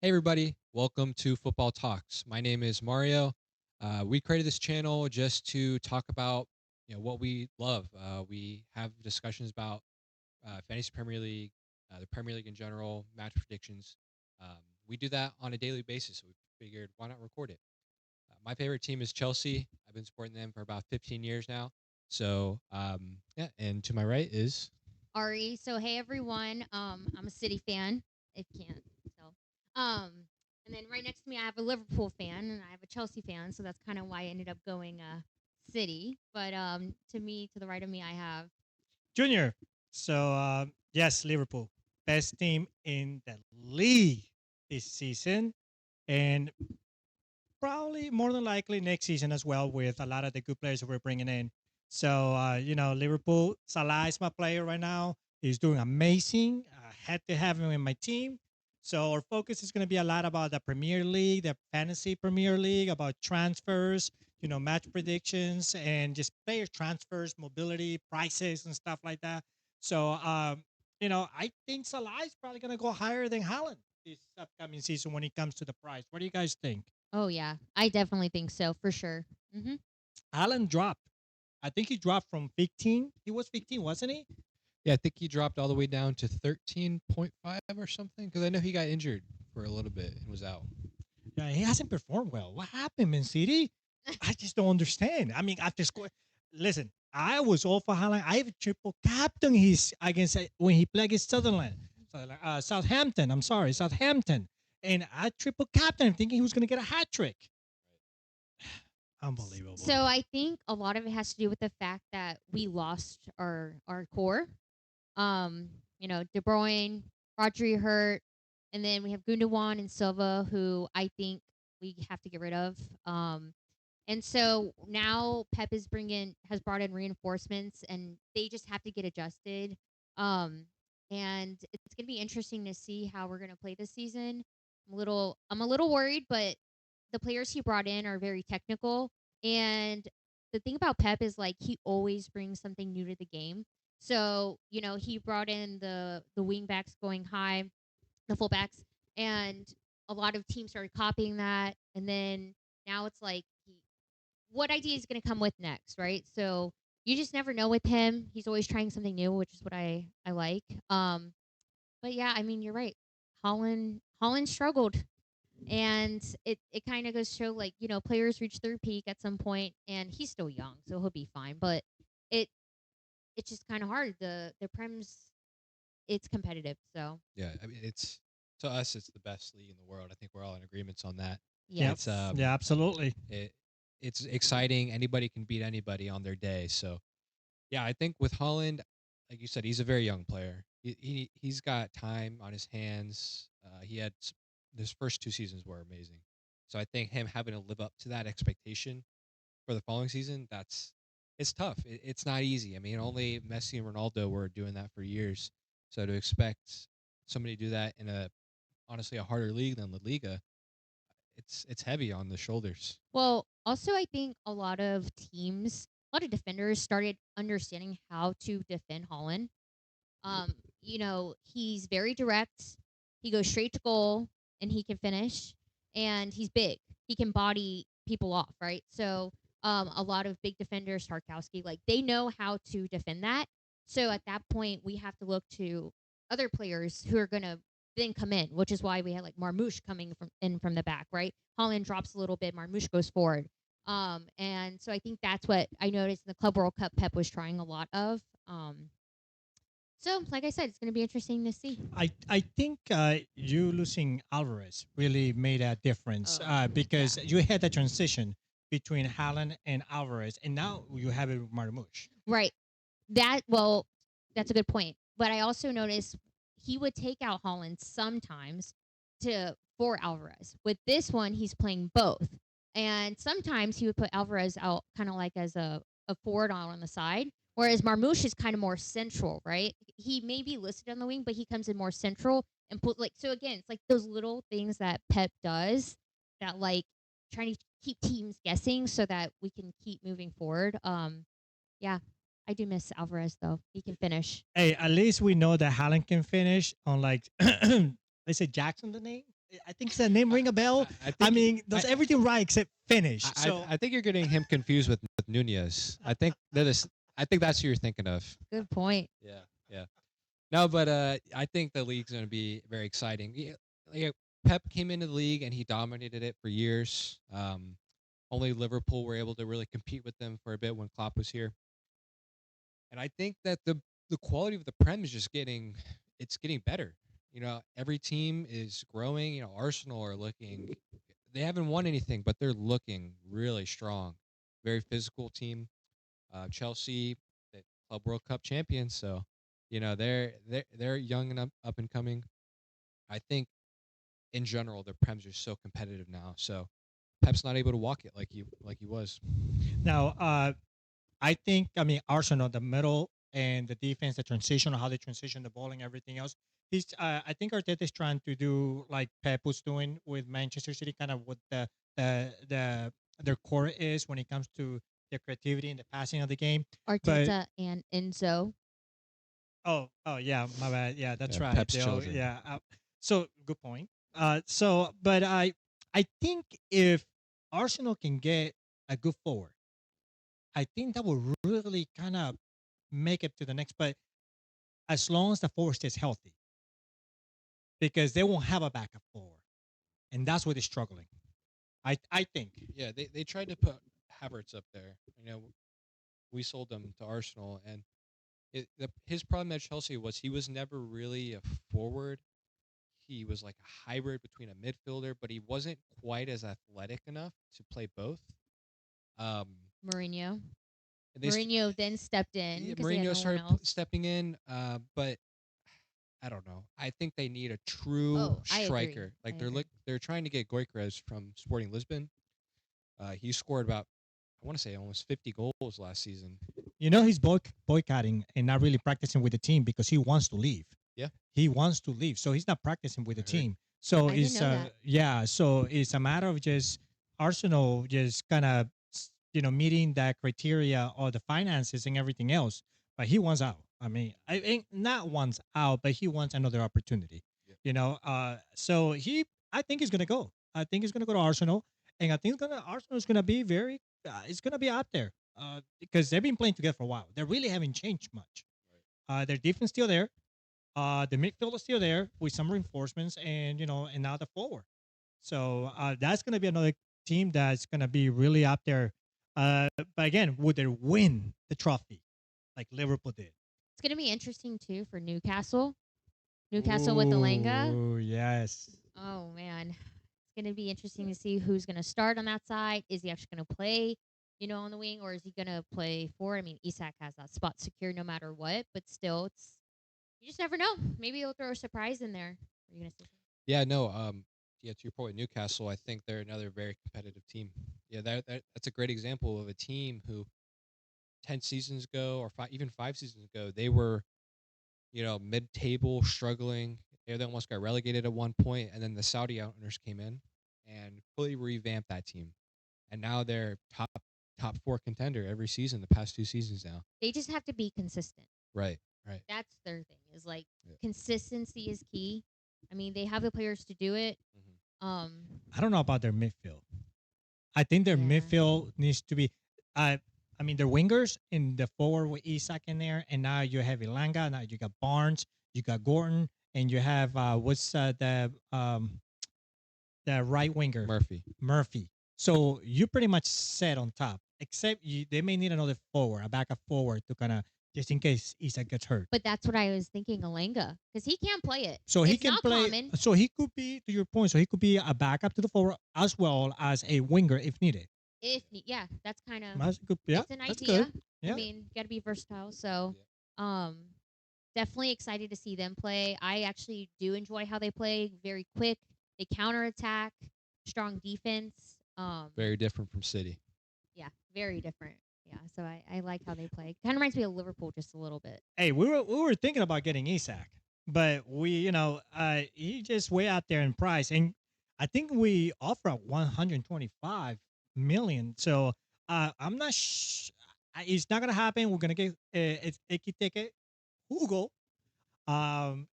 Hey everybody, welcome to Football Talks. My name is Mario. We created this channel just to talk about what we love. We have discussions about fantasy Premier League, the Premier League in general, match predictions. We do that on a daily basis. So we figured why not record it. My favorite team is Chelsea. I've been supporting them for about 15 years now. So yeah, and to my right is Ari. So hey everyone, I'm a City fan. If you can't tell. And then right next to me, I have a Liverpool fan and I have a Chelsea fan. So that's kind of why I ended up going City. But to the right of me, I have. Junior. Yes, Liverpool, best team in the league this season, and probably more than likely next season as well with a lot of the good players that we're bringing in. Liverpool, Salah is my player right now. He's doing amazing. I had to have him in my team. So our focus is going to be a lot about the Premier League, the Fantasy Premier League, about transfers, match predictions, and just player transfers, mobility, prices, and stuff like that. I think Salah is probably going to go higher than Haaland this upcoming season when it comes to the price. What do you guys think? Oh yeah, I definitely think so for sure. Alan dropped. I think he dropped from 15. He was 15, wasn't he? yeah, I think he dropped all the way down to 13.5 or something because I know he got injured for a little bit and was out. Yeah, he hasn't performed well. What happened, Man City? I just don't understand. I mean, after score, listen, I was all for Haaland. I have triple captain his against when he played against Sutherland, Southampton. I'm sorry, Southampton, and I triple captain thinking he was going to get a hat trick. Unbelievable. So I think a lot of it has to do with the fact that we lost our core. Um, De Bruyne, Rodri hurt, and then we have Gundogan and Silva, who I think we have to get rid of. And so now Pep has brought in reinforcements, and they just have to get adjusted. Um, and it's gonna be interesting to see how we're gonna play this season. I'm a little worried, but the players he brought in are very technical. And the thing about Pep is like he always brings something new to the game. So he brought in the wing backs going high, the fullbacks, and a lot of teams started copying that. And then now it's like what idea is going to come with next, right? So you just never know with him. He's always trying something new, which is what I like. But yeah, I mean, you're right. Holland struggled, and it kind of goes to show like players reach their peak at some point, and he's still young, so he'll be fine. But it it's just kind of hard. The Prem's it's competitive, so Yeah, I mean it's to us it's the best league in the world. I think we're all in agreements on that. yeah. It's Yeah, absolutely. it's exciting. Anybody can beat anybody on their day. So yeah, I think with Holland, like you said, he's a very young player. He's got time on his hands. He had his first two seasons were amazing. So I think him having to live up to that expectation for the following season, it's tough. It's not easy. I mean, only Messi and Ronaldo were doing that for years. So to expect somebody to do that in a honestly a harder league than La Liga, it's heavy on the shoulders. Well, also I think a lot of defenders started understanding how to defend Holland. He's very direct. He goes straight to goal and he can finish. And he's big. He can body people off, right? So a lot of big defenders, Tarkowski, like they know how to defend that. So at that point, we have to look to other players who are gonna then come in, which is why we had like Marmoush coming from the back, right? Holland drops a little bit, Marmoush goes forward. And so I think that's what I noticed in the Club World Cup. Pep was trying a lot of. So, like I said, it's going to be interesting to see. I think you losing Alvarez really made a difference because you had a transition between Haaland and Alvarez, and now you have it with Marmoush. Right. That's a good point. But I also noticed he would take out Holland sometimes to for Alvarez. With this one, he's playing both. And sometimes he would put Alvarez out kind of like as a forward on the side. Whereas Marmoush is kind of more central, right? He may be listed on the wing, but he comes in more central and put like so again, it's like those little things that Pep does that like trying to keep teams guessing so that we can keep moving forward. Yeah, I do miss Alvarez though. He can finish. Hey, at least we know that Haaland can finish on like let's say Jackson the name. I think the name ring a bell. I I think mean, does everything right except finish. So I think you're getting him confused with Nunez. I think that's who you're thinking of. Good point. Yeah, yeah. No, but I think the league's going to be very exciting. Yeah, Pep came into the league and he dominated it for years. Only Liverpool were able to really compete with them for a bit when Klopp was here. And I think that the quality of the Prem is just getting better. Every team is growing. Arsenal are looking, they haven't won anything, but they're looking really strong. Very physical team. Chelsea, the Club World Cup champions, so they're young and up and coming. I think in general the Prem's are so competitive now. So Pep's not able to walk it like he was. now, I think, I mean, Arsenal, the middle and the defense, the transition, how they transition the ball and everything else. I think Arteta is trying to do like Pep was doing with Manchester City, kind of what the their core is when it comes to the creativity and the passing of the game. But Arteta and Enzo. oh yeah, my bad. Yeah, that's Yeah, right. Pep's children. Yeah. So good point. But I think if Arsenal can get a good forward, I think that will really kind of make it to the next. But as long as the forward stays healthy, because they won't have a backup forward, and that's where they're struggling. I think. Yeah, they tried to put Havertz up there. We sold them to Arsenal, and his problem at Chelsea was he was never really a forward. He was like a hybrid between a midfielder, but he wasn't quite as athletic enough to play both. Um, Mourinho. and they st- Mourinho then stepped in yeah, because they had Mourinho no one started else. stepping in, but I don't know. I think they need a true Oh, I agree. striker. I Like agree. they're trying to get Goikarez from Sporting Lisbon. He scored about, I want to say, almost 50 goals last season. You know, he's boycotting and not really practicing with the team because he wants to leave. Yeah. He wants to leave, so he's not practicing with the I heard. team. So I didn't it's know that. yeah. So it's a matter of just Arsenal just kind of meeting that criteria or the finances and everything else. But he wants out. I mean, I think not wants out, but he wants another opportunity. Yeah. So I think he's gonna go. I think he's gonna go to Arsenal, and I think Arsenal is gonna be very. It's gonna be out there because they've been playing together for a while. They really haven't changed much. Their defense still there. The midfield is still there with some reinforcements, and and now the forward. So that's gonna be another team that's gonna be really out there. But again, would they win the trophy like Liverpool did? It's going to be interesting too for Newcastle. Newcastle with Elanga. Oh yes. Oh man, it's going to be interesting to see who's going to start on that side. Is he actually going to play, on the wing, or is he going to play forward? I mean, Isak has that spot secure no matter what, but still, you just never know. Maybe he'll throw a surprise in there. Are you going to say something? Yeah, no. Yeah, to your point, Newcastle, I think they're another very competitive team. Yeah, that's a great example of a team who 10 seasons ago or even 5 seasons ago, they were, mid-table, struggling. They almost got relegated at one point, and then the Saudi owners came in and fully revamped that team, and now they're top four contender every season. The past 2 seasons now. They just have to be consistent. Right. That's their thing. Is like Yeah. consistency is key. I mean, they have the players to do it. I don't know about their midfield. I think their Yeah. midfield needs to be. I mean, their wingers in the forward with Isak in there, and now you have Ilanga. Now you got Barnes, you got Gordon, and you have the right winger Murphy. So you pretty much set on top, except they may need another forward, a backup forward to kind of just in case Isak gets hurt. But that's what I was thinking, Elanga, because he can't play it. So he It's can not play. common. So he could be, to your point. So he could be a backup to the forward as well as a winger if needed. Yeah, that's kind of. That's good. Yeah, it's an that's idea. good. Yeah. I mean, got to be versatile. So, definitely excited to see them play. I actually do enjoy how they play. Very quick. They counterattack. Strong defense. Very different from City. Yeah, very different. Yeah, so I like how they play. Kind of reminds me of Liverpool just a little bit. Hey, we were thinking about getting Isak, but he just way out there in price, and I think we offer 125 million. So I'm not. It's not gonna happen. We're gonna get it's Icky Ticket, Hugo.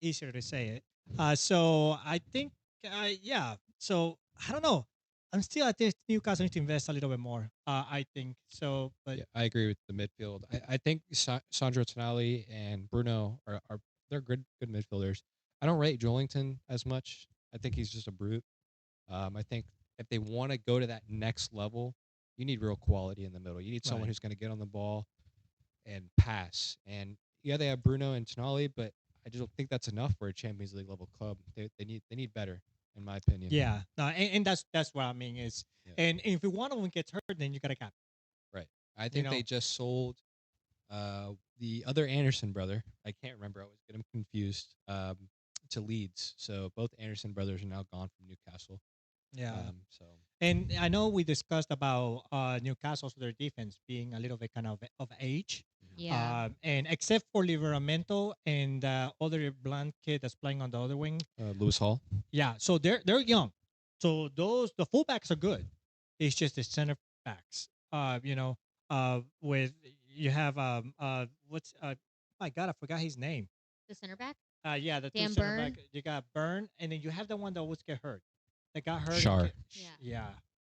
Easier to say it. So I think Yeah. So I don't know. I'm still at this Newcastle need to invest a little bit more. I think so, but Yeah, I agree with the midfield. I think Sandro Tonali and Bruno are they're good midfielders. I don't rate Joelington as much. I think he's just a brute. I think if they want to go to that next level, you need real quality in the middle. You need someone right. who's going to get on the ball and pass. And yeah, they have Bruno and Tonali, but I just don't think that's enough for a Champions League level club. They need better, in my opinion. Yeah. No, and that's what I mean is, Yeah, and if one of them gets hurt, then you gotta cap. right. I You think they know. just sold the other Anderson brother. I can't remember. I always get them confused. To Leeds. So both Anderson brothers are now gone from Newcastle. Yeah. So And I know we discussed about Newcastle's their defense being a little bit kind of age. mhm. Yeah. And except for Liveramento and other blonde kid that's playing on the other wing, Lewis Hall. yeah. So they're young. So those the fullbacks are good. It's just the center backs. With you have what's my God, I forgot his name. The center back, Yeah, the two Dan center back. Burn. You got Burn, and then you have the one that always get hurt. That got hurt. Shar. Yeah. Yeah.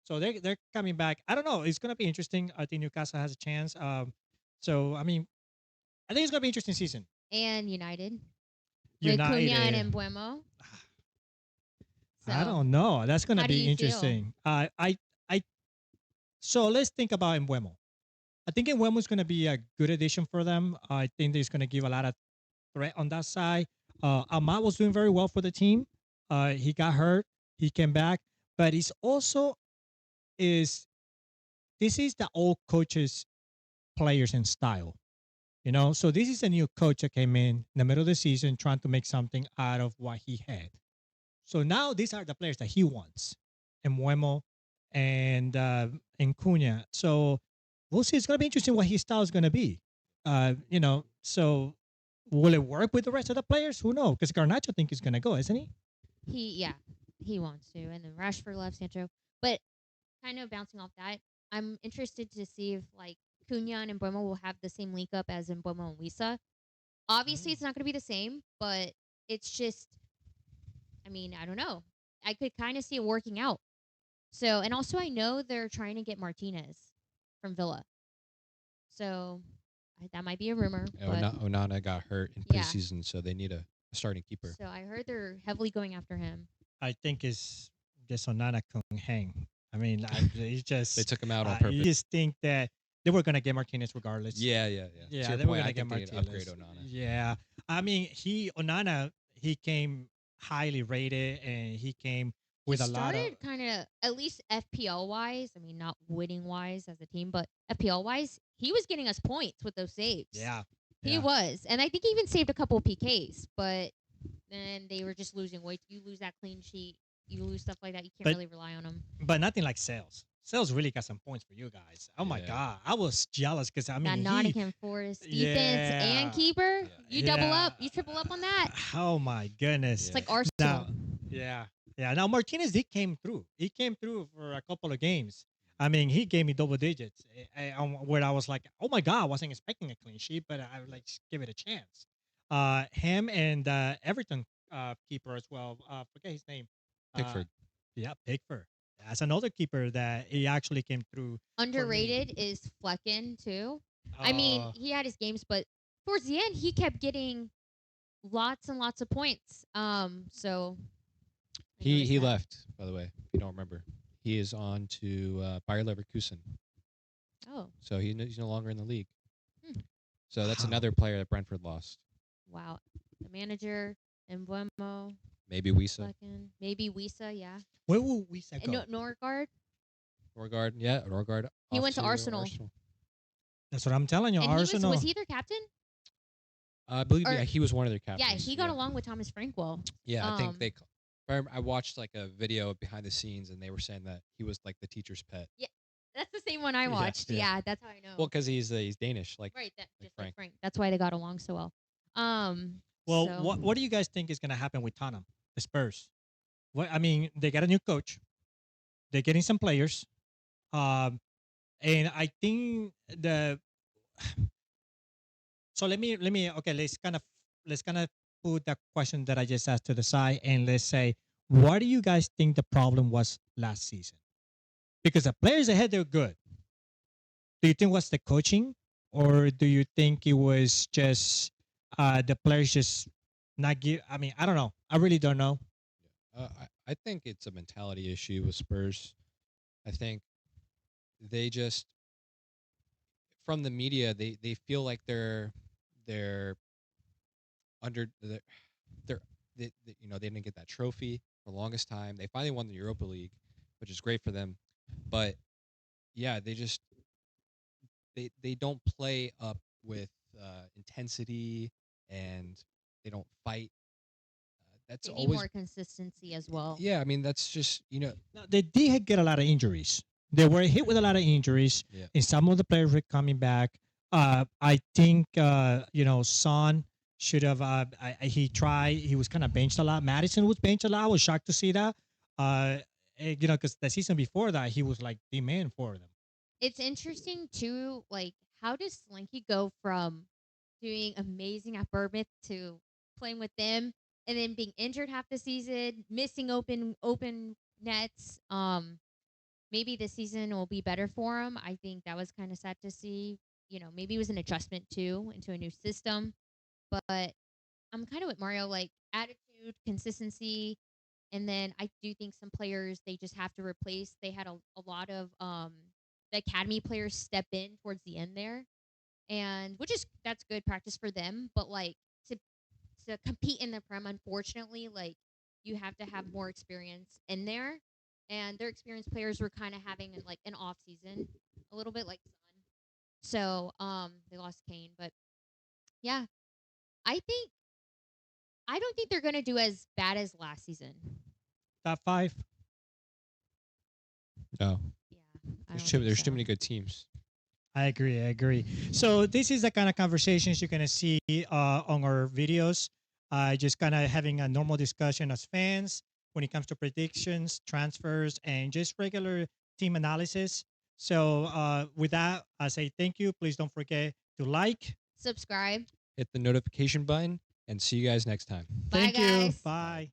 So they're coming back. I don't know. It's gonna be interesting. I think Newcastle has a chance. So I mean, I think it's gonna be an interesting season. And United with Cunha United. and Embuemo. I So don't know. That's gonna how do be you feel? interesting. I. So let's think about Embuemo. I think Embuemo is gonna be a good addition for them. I think he's gonna give a lot of threat on that side. Ahmad was doing very well for the team. He got hurt. He came back, but he's also is this is the old coach's players and style. So this is a new coach that came in the middle of the season trying to make something out of what he had. So now these are the players that he wants, Embuemo and Cunha. So we'll see. It's going to be interesting what his style is going to be. So will it work with the rest of the players? Who knows? Because Garnacho think he's going to go, isn't he? He wants to, and then Rashford left Sancho. But kind of bouncing off that, I'm interested to see if like Cunha and Embuemo will have the same link up as Embuemo and Wisa. Obviously, it's not going to be the same, but it's just, I mean, I don't know. I could kind of see it working out. So, and also I know they're trying to get Martinez from Villa. So that might be a rumor, but Onana got hurt in yeah. preseason, so they need a starting keeper. So I heard they're heavily going after him. I think it's just Onana Kung hang. I mean, he's just They took him out on you purpose. just think that they were going to get Martinez regardless. Yeah. Yeah, To your they were point, gonna I get think they need to Martinez. upgrade Onana. Yeah, I mean, Onana he came highly rated and he came with He a lot of started kind of, at least FPL wise. I mean, not winning wise as a team, but FPL wise, he was getting us points with those saves. yeah. He was, and I think he even saved a couple of PKs. But then they were just losing weight. You lose that clean sheet, you lose stuff like that. You can't But- really rely on them. But nothing like sales. Sales really got some points for you guys. Oh my Yeah. God, I was jealous because I That mean, Nottingham Forest defense Yeah. and keeper, Yeah. you double Yeah. up, you triple up on that. oh my goodness. It's like Now, Arsenal. yeah. Now Martinez, he came through. He came through for a couple of games. I mean, he gave me double digits, where I was like, oh my God, I wasn't expecting a clean sheet, but I would like just give it a chance. Him and Everton keeper as well. Forget his name. Pickford. Yeah, Pickford. That's another keeper that he actually came through. Underrated is Flecken too. I mean, he had his games, but towards the end, he kept getting lots and lots of points. So I He noticed that. left, by the way. If you don't remember, he is on to Bayer Leverkusen, Oh so he's no longer in the league. Hmm. So that's Wow. another player that Brentford lost. wow, the manager Embuemo, Maybe Wisa, Flecken, maybe Wisa, yeah, Where will we say and go? Norgard. Norgard. Yeah, Norgard. He off went to Arsenal. That's what I'm telling you. And Arsenal. was he their captain? I believe Or- he was one of their captains. Yeah, he got along with Thomas Frankwell. Yeah, I think um, they. I watched like a video behind the scenes, and they were saying that he was like the teacher's pet. That's the same one I Yeah, watched. yeah. Yeah, that's how I know. Well, because he's Danish, like right, that just Frank. like Frank. That's why they got along so well. Well, so- what do you guys think is going to happen with Tottenham, the Spurs? What I mean, they got a new coach. They're getting some players, and I think the. So let me okay. Let's kind of put that question that I just asked to the side, and let's say what do you guys think the problem was last season? Because the players ahead, they're good. Do you think was the coaching, or do you think it was just the players just not give? I mean, I don't know. I really don't know. I think it's a mentality issue with Spurs. I think they just from the media they feel like they're under they're they didn't get that trophy for the longest time. They finally won the Europa League, which is great for them. But yeah, they don't play up with intensity and they don't fight. That's They need always more consistency as well. yeah. I mean, that's just Now, they did get a lot of injuries. They were hit with a lot of injuries, yeah. and some of the players were coming back. I think Son should have. He tried. He was kind of benched a lot. Madison was benched a lot. I was shocked to see that. Because the season before that, he was like the man for them. It's interesting too, like how does Slinky go from doing amazing at Bournemouth to playing with them and then being injured half the season, missing open nets. Maybe this season will be better for him. I think that was kind of sad to see. Maybe it was an adjustment too into a new system. But I'm kind of with Mario, like attitude, consistency, and then I do think some players they just have to replace. They had a lot of the academy players step in towards the end there, and which is that's good practice for them. But like to to compete in the Prem, unfortunately, like you have to have more experience in there, and their experienced players were kind of having like an off season, a little bit like Sun. So they lost Kane, but yeah, I think I don't think they're gonna do as bad as last season. Top five. No, Yeah, I don't think there's so. too many good teams. I agree. I agree. So this is the kind of conversations you're gonna see on our videos. Just kind of having a normal discussion as fans when it comes to predictions, transfers, and just regular team analysis. So with that, I say thank you. Please don't forget to like. Subscribe. Hit the notification button and see you guys next time. Bye, Thank you. guys. Bye.